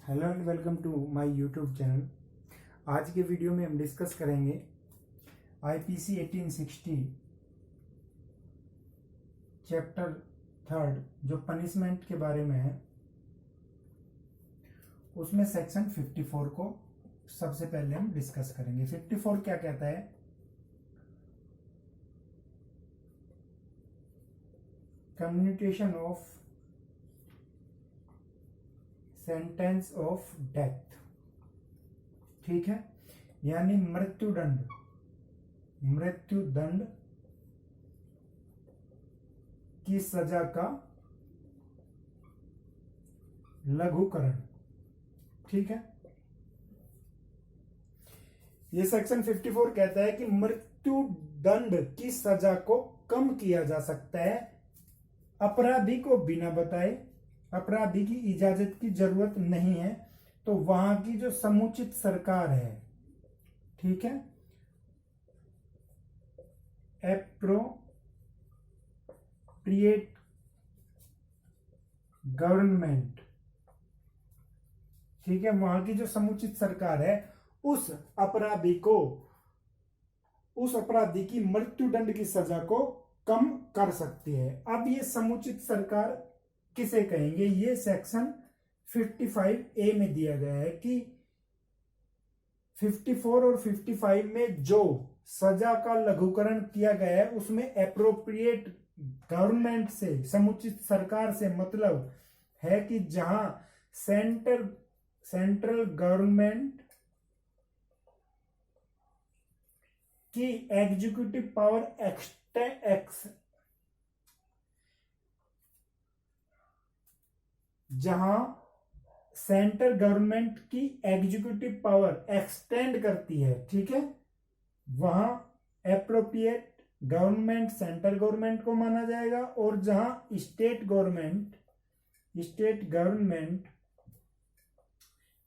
Hello and welcome to my YouTube channel. आज के video में हम डिस्कस करेंगे आईपीसी 1860 चैप्टर 3 जो पनिशमेंट के बारे में है। उसमें सेक्शन 54 को सबसे पहले हम डिस्कस करेंगे। 54 क्या कहता है? Commutation of sentence of death. ठीक है, यानी मृत्युदंड की सजा का लघुकरण। ठीक है, ये सेक्शन 54 कहता है कि मृत्युदंड की सजा को कम किया जा सकता है अपराधी को बिना बताए। अपराधी की इजाजत की जरूरत नहीं है, तो वहां की जो समुचित सरकार है, ठीक है, एप्रोप्रिएट गवर्नमेंट, ठीक है, वहां की जो समुचित सरकार है उस अपराधी की मृत्युदंड की सजा को कम कर सकती है। अब ये समुचित सरकार किसे कहेंगे? ये सेक्शन 55A में दिया गया है कि 54 और 55 में जो सजा का लघुकरण किया गया है उसमें एप्रोप्रिएट गवर्नमेंट से, समुचित सरकार से मतलब है कि जहां सेंट्रल गवर्नमेंट की एग्जीक्यूटिव पावर जहां सेंट्रल गवर्नमेंट की एग्जीक्यूटिव पावर एक्सटेंड करती है, ठीक है, वहां एप्रोप्रिएट गवर्नमेंट सेंट्रल गवर्नमेंट को माना जाएगा, और जहां स्टेट गवर्नमेंट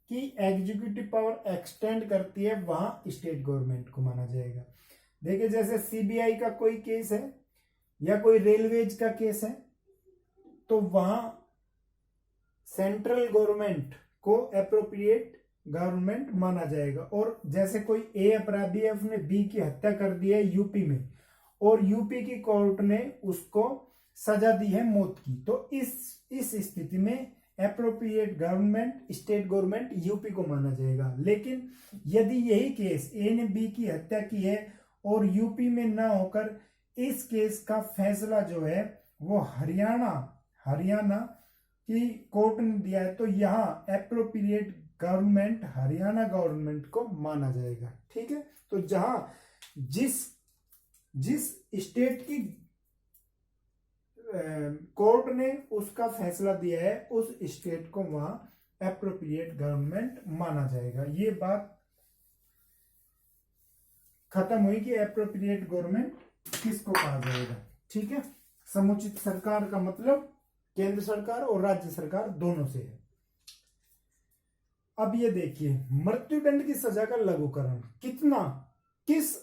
की एग्जीक्यूटिव पावर एक्सटेंड करती है वहां स्टेट गवर्नमेंट को माना जाएगा। देखिए, जैसे सीबीआई का कोई केस है या कोई रेलवेज का केस है, तो वहां सेंट्रल गवर्नमेंट को एप्रोप्रिएट गवर्नमेंट माना जाएगा। और जैसे कोई ए अपराधी है, उसने बी की हत्या कर दी है यूपी में, और यूपी की कोर्ट ने उसको सजा दी है मौत की, तो इस स्थिति में appropriate government, state government UP को माना जाएगा। लेकिन यदि यही केस ए ने बी की हत्या की है और यूपी में ना होकर इस केस का फैसला जो है वो हरियाणा की कोर्ट ने दिया है, तो यहां एप्रोप्रिएट गवर्नमेंट हरियाणा गवर्नमेंट को माना जाएगा। ठीक है, तो जहां जिस स्टेट की कोर्ट ने उसका फैसला दिया है उस स्टेट को वहां एप्रोप्रिएट गवर्नमेंट माना जाएगा। ये बात खत्म हुई कि एप्रोप्रिएट गवर्नमेंट किसको कहा जाएगा। ठीक है, समुचित सरकार का मतलब केंद्र सरकार और राज्य सरकार दोनों से है। अब ये देखिए, मृत्युदंड की सजा का लघुकरण किस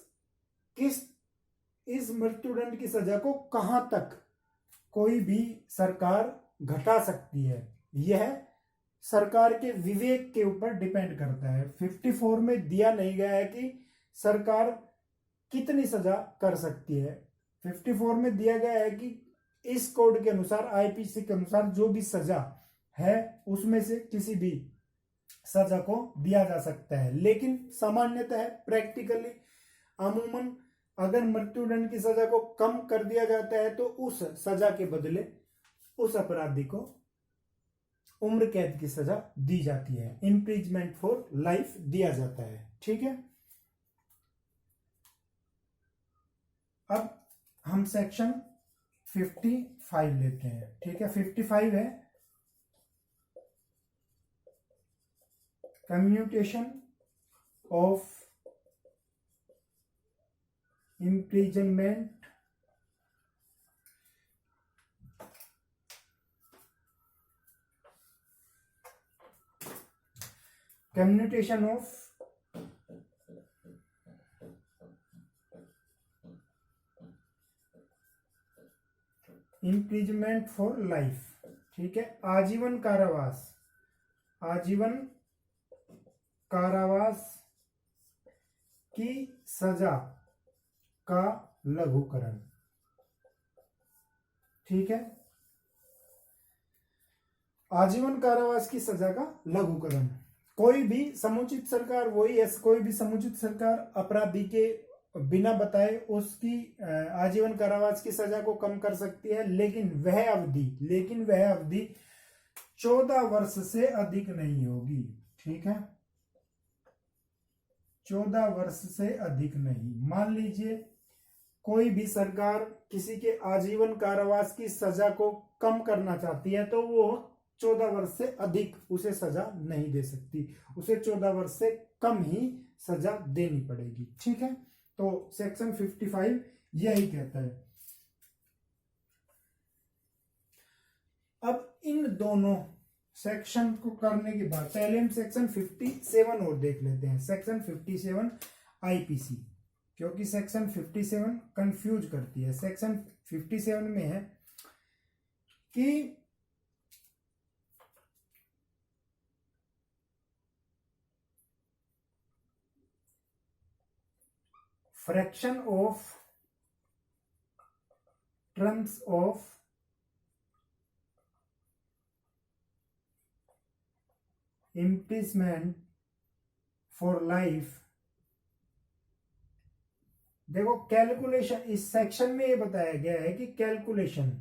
इस मृत्युदंड की सजा को कहां तक कोई भी सरकार घटा सकती है, यह सरकार के विवेक के ऊपर डिपेंड करता है। 54 में दिया नहीं गया है कि सरकार कितनी सजा कर सकती है। 54 में दिया गया है कि इस कोड के अनुसार, आईपीसी के अनुसार जो भी सजा है उसमें से किसी भी सजा को दिया जा सकता है। लेकिन सामान्यतः प्रैक्टिकली अमूमन अगर मृत्युदंड की सजा को कम कर दिया जाता है तो उस सजा के बदले उस अपराधी को उम्र कैद की सजा दी जाती है, इम्प्रिजमेंट फॉर लाइफ दिया जाता है। ठीक है, अब हम सेक्शन 55 लेते हैं। ठीक है, 55 है commutation of imprisonment commutation of imprisonment for life। ठीक है, आजीवन कारावास आजीवन कारावास की सजा का लघुकरण। ठीक है, आजीवन कारावास की सजा का लघुकरण। कोई भी समुचित सरकार, कोई भी समुचित सरकार अपराधी के बिना बताए उसकी आजीवन कारावास की सजा को कम कर सकती है, लेकिन वह अवधि 14 वर्ष से अधिक नहीं होगी। ठीक है, 14 वर्ष से अधिक नहीं। मान लीजिए कोई भी सरकार किसी के आजीवन कारावास की सजा को कम करना चाहती है तो वो 14 वर्ष से अधिक उसे सजा नहीं दे सकती, उसे 14 वर्ष से कम ही सजा देनी पड़ेगी। ठीक है, तो सेक्शन 55 यही कहता है। अब इन दोनों सेक्शन को करने के बाद पहले हम सेक्शन 57 और देख लेते हैं। सेक्शन 57 आईपीसी, क्योंकि सेक्शन 57 कंफ्यूज करती है। सेक्शन 57 में है कि fraction of terms of imprisonment for life. देखो कैलकुलेशन, इस सेक्शन में ये बताया गया है कि कैलकुलेटिंग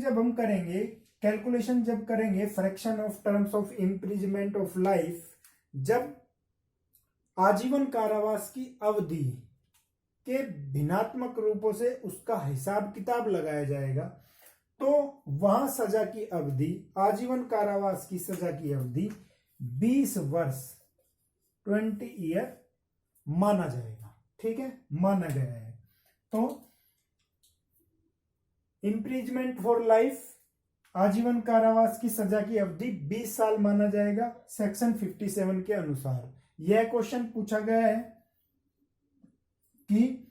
जब हम करेंगे, कैलकुलेशन जब करेंगे fraction of terms of imprisonment of life, जब आजीवन कारावास की अवधि के भिन्नात्मक रूपों से उसका हिसाब किताब लगाया जाएगा, तो वहां सजा की अवधि, आजीवन कारावास की सजा की अवधि 20 वर्ष 20 ईयर माना जाएगा। ठीक है, माना गया है। तो इम्प्रिजमेंट फॉर लाइफ, आजीवन कारावास की सजा की अवधि 20 साल माना जाएगा सेक्शन 57 के अनुसार। यह क्वेश्चन पूछा गया है कि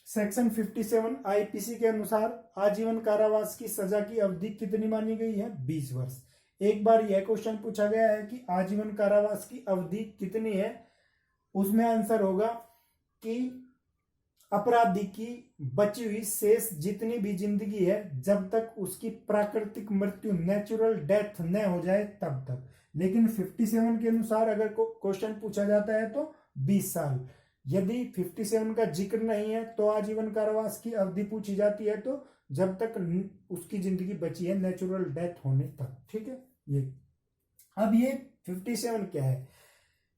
सेक्शन 57 आईपीसी के अनुसार आजीवन कारावास की सजा की अवधि कितनी मानी गई है? 20 वर्ष। एक बार यह क्वेश्चन पूछा गया है कि आजीवन कारावास की अवधि कितनी है, उसमें आंसर होगा कि अपराधी की बची हुई शेष जितनी भी जिंदगी है, जब तक उसकी प्राकृतिक मृत्यु, नेचुरल डेथ न हो जाए तब तक। लेकिन 57 के अनुसार अगर क्वेश्चन पूछा जाता है तो 20 साल। यदि 57 का जिक्र नहीं है तो आजीवन कारावास की अवधि पूछी जाती है तो जब तक उसकी जिंदगी बची है, नेचुरल डेथ होने तक। ठीक है, ये अब ये 57 क्या है?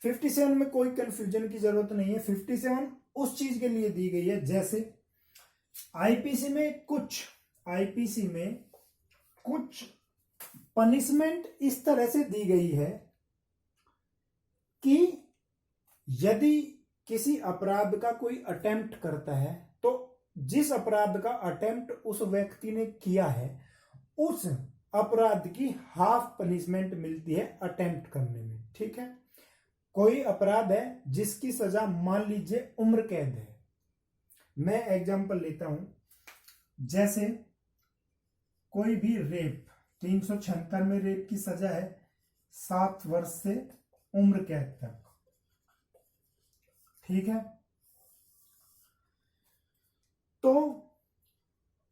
57 में कोई कंफ्यूजन की जरूरत नहीं है। 57 उस चीज के लिए दी गई है, जैसे आईपीसी में कुछ पनिशमेंट इस तरह से दी गई है कि यदि किसी अपराध का कोई अटेम्प्ट करता है तो जिस अपराध का अटेम्प्ट उस व्यक्ति ने किया है, उस अपराध की हाफ पनिशमेंट मिलती है अटेम्प्ट करने में। ठीक है, कोई अपराध है जिसकी सजा मान लीजिए उम्र कैद है। मैं एग्जांपल लेता हूं, जैसे कोई भी रेप, 376 में रेप की सजा है 7 वर्ष से उम्र कैद तक। ठीक है, तो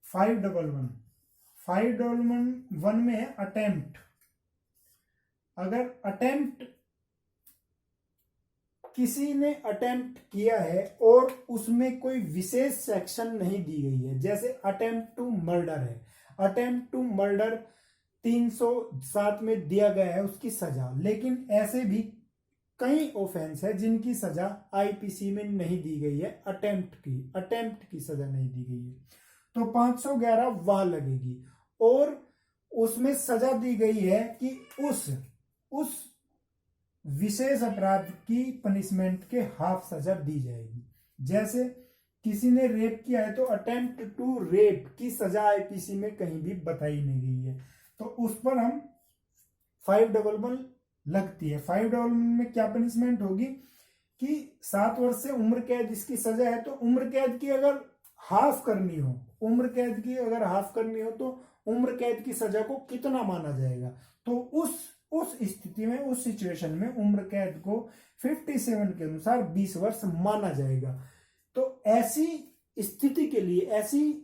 511 में है अटेम्प्ट। अगर अटेम्प्ट किसी ने अटेम्प्ट किया है और उसमें कोई विशेष सेक्शन नहीं दी गई है, जैसे अटेम्प्ट टू मर्डर है, अटेम्प्ट टू मर्डर 307 में दिया गया है उसकी सजा, लेकिन ऐसे भी कई ऑफेंस है जिनकी सजा आईपीसी में नहीं दी गई है, अटेम्प्ट की सजा नहीं दी गई है, तो 511 वहां लगेगी। और उसमें सजा दी गई है कि उस विशेष अपराध की पनिशमेंट के हाफ सजा दी जाएगी। जैसे किसी ने रेप किया है तो अटेम्प्ट टू रेप की सजा आईपीसी में कहीं भी बताई नहीं गई है, तो उस पर हम 511 लगती है। 511 में क्या पनिशमेंट होगी कि 7 वर्ष से उम्र कैद इसकी सजा है, तो उम्र कैद की अगर हाफ करनी हो, उम्र कैद की अगर हाफ करनी हो तो उम्र कैद की सजा को कितना माना जाएगा? तो उस स्थिति में, उस सिचुएशन में उम्र कैद को 57 के अनुसार 20 वर्ष माना जाएगा। तो ऐसी स्थिति के लिए, ऐसी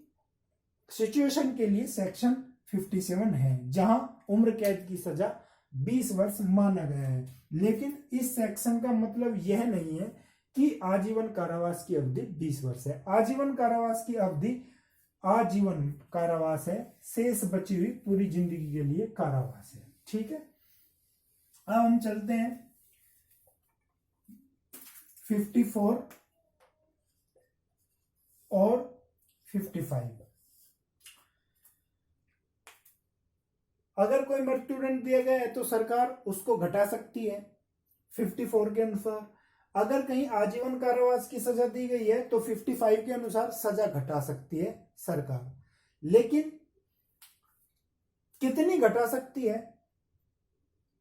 सिचुएशन के लिए सेक्शन 57 है जहां उम्र कैद की सजा 20 वर्ष माना गया है। लेकिन इस सेक्शन का मतलब यह नहीं है कि आजीवन कारावास की अवधि 20 वर्ष है। आजीवन कारावास की अवधि आजीवन कारावास है, शेष बची हुई पूरी जिंदगी के लिए कारावास है। ठीक है, अब हम चलते हैं 54 और 55। अगर कोई मृत्युदंड दिया गया है तो सरकार उसको घटा सकती है 54 के अनुसार। अगर कहीं आजीवन कारावास की सजा दी गई है तो 55 के अनुसार सजा घटा सकती है सरकार। लेकिन कितनी घटा सकती है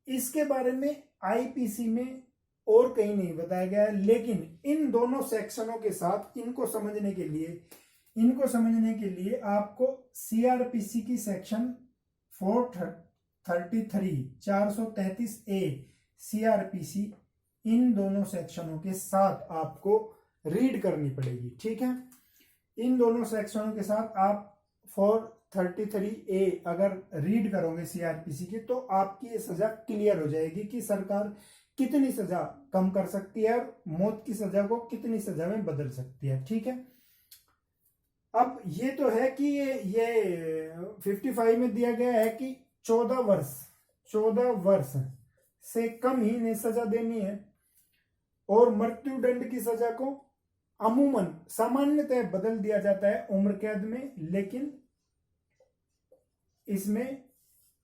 इसके बारे में आईपीसी में और कहीं नहीं बताया गया है। लेकिन इन दोनों सेक्शनों के साथ इनको समझने के लिए आपको सीआरपीसी की सेक्शन 433 433 ए सीआरपीसी, इन दोनों सेक्शनों के साथ आपको रीड करनी पड़ेगी। ठीक है, इन दोनों सेक्शनों के साथ आप 433 ए अगर रीड करोगे सीआरपीसी की तो आपकी ये सजा क्लियर हो जाएगी कि सरकार कितनी सजा कम कर सकती है और मौत की सजा को कितनी सजा में बदल सकती है। ठीक है, अब ये तो है कि ये 55 में दिया गया है कि 14 वर्ष से कम ही ने सजा देनी है और मृत्युदंड की सजा को अमूमन सामान्यतः बदल दिया जाता है उम्र कैद में। लेकिन इसमें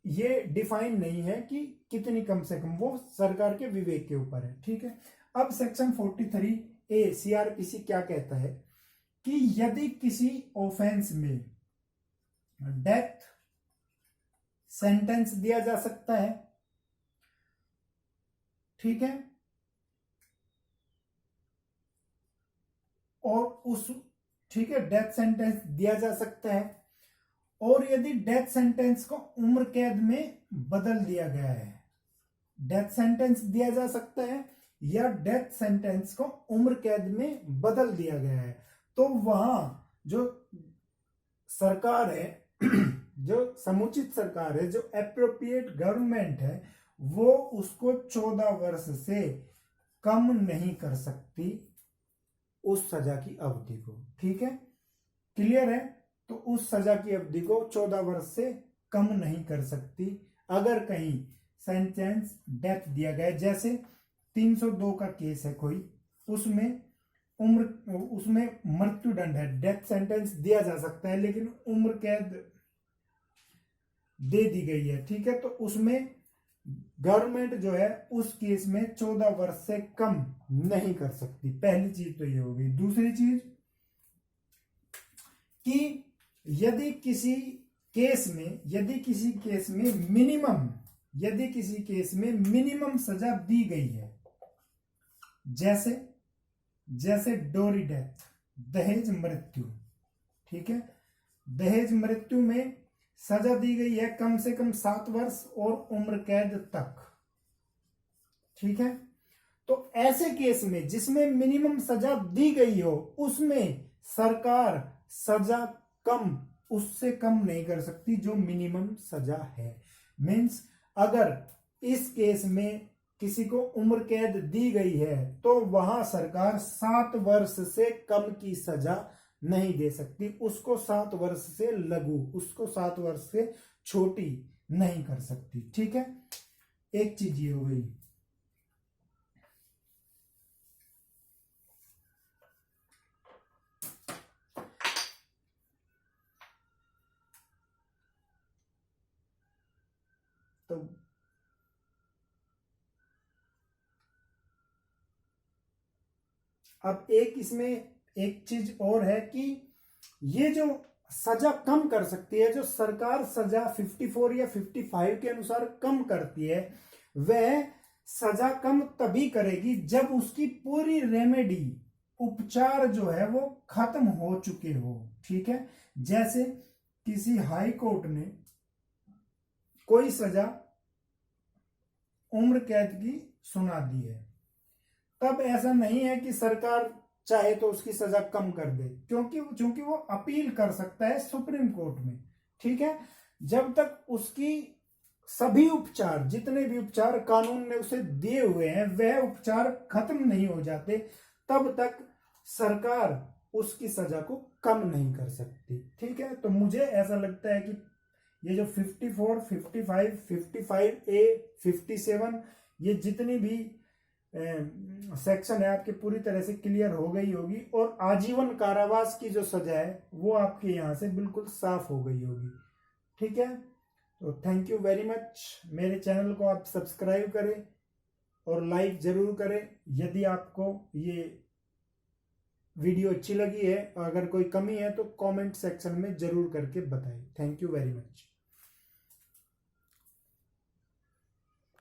ये डिफाइन नहीं है कि कितनी कम से कम, वो सरकार के विवेक के ऊपर है। ठीक है, अब सेक्शन 43 ए सीआरपीसी क्या कहता है कि यदि किसी ऑफेंस में डेथ सेंटेंस दिया जा सकता है, ठीक है, और डेथ सेंटेंस दिया जा सकता है और यदि डेथ सेंटेंस को उम्र कैद में बदल दिया गया है, डेथ सेंटेंस दिया जा सकता है या डेथ सेंटेंस को उम्र कैद में बदल दिया गया है, तो वहां जो सरकार है जो समुचित सरकार है, जो एप्रोप्रिएट गवर्नमेंट है, वो उसको 14 वर्ष से कम नहीं कर सकती उस सजा की अवधि को। ठीक है, क्लियर है? तो उस सजा की अवधि को 14 वर्ष से कम नहीं कर सकती अगर कहीं सेंटेंस डेथ दिया गया। जैसे 302 का केस है कोई, उसमें मृत्युदंड है, डेथ सेंटेंस दिया जा सकता है लेकिन उम्र कैद दे दी गई है। ठीक है, तो उसमें गवर्नमेंट जो है उस केस में 14 वर्ष से कम नहीं कर सकती। पहली चीज तो ये हो गई। दूसरी चीज कि यदि किसी केस में मिनिमम सजा दी गई है, जैसे डोरी डेथ, दहेज मृत्यु, ठीक है, दहेज मृत्यु में सजा दी गई है कम से कम 7 वर्ष और उम्र कैद तक। ठीक है, तो ऐसे केस में जिसमें मिनिमम सजा दी गई हो उसमें सरकार सजा उससे कम नहीं कर सकती जो मिनिमम सजा है। मीन्स अगर इस केस में किसी को उम्र कैद दी गई है तो वहां सरकार 7 वर्ष से कम की सजा नहीं दे सकती, उसको 7 वर्ष से लघु, उसको 7 वर्ष से छोटी नहीं कर सकती। ठीक है, एक चीज ये हो गई। तो अब इसमें एक चीज और है कि ये जो सजा कम कर सकती है, जो सरकार सजा 54 या 55 के अनुसार कम करती है, वह सजा कम तभी करेगी जब उसकी पूरी रेमेडी उपचार जो है वो खत्म हो चुके हो, ठीक है। जैसे किसी हाई कोर्ट ने कोई सजा उम्र कैद की सुना दी है, तब ऐसा नहीं है कि सरकार चाहे तो उसकी सजा कम कर दे, क्योंकि वो अपील कर सकता है सुप्रीम कोर्ट में, ठीक है। जब तक उसकी सभी उपचार, जितने भी उपचार कानून ने उसे दिए हुए हैं, वह उपचार खत्म नहीं हो जाते, तब तक सरकार उसकी सजा को कम नहीं कर सकती, ठीक है। तो मुझे ऐसा लगता है कि ये जो 54, 55, 55A, 57, ये जितनी भी सेक्शन है आपके पूरी तरह से क्लियर हो गई होगी, और आजीवन कारावास की जो सजा है वो आपके यहाँ से बिल्कुल साफ हो गई होगी, ठीक है। तो थैंक यू वेरी मच। मेरे चैनल को आप सब्सक्राइब करें और लाइक जरूर करें। यदि आपको ये वीडियो अच्छी लगी है, अगर कोई कमी है तो कमेंट सेक्शन में जरूर करके बताएं। Thank you very much.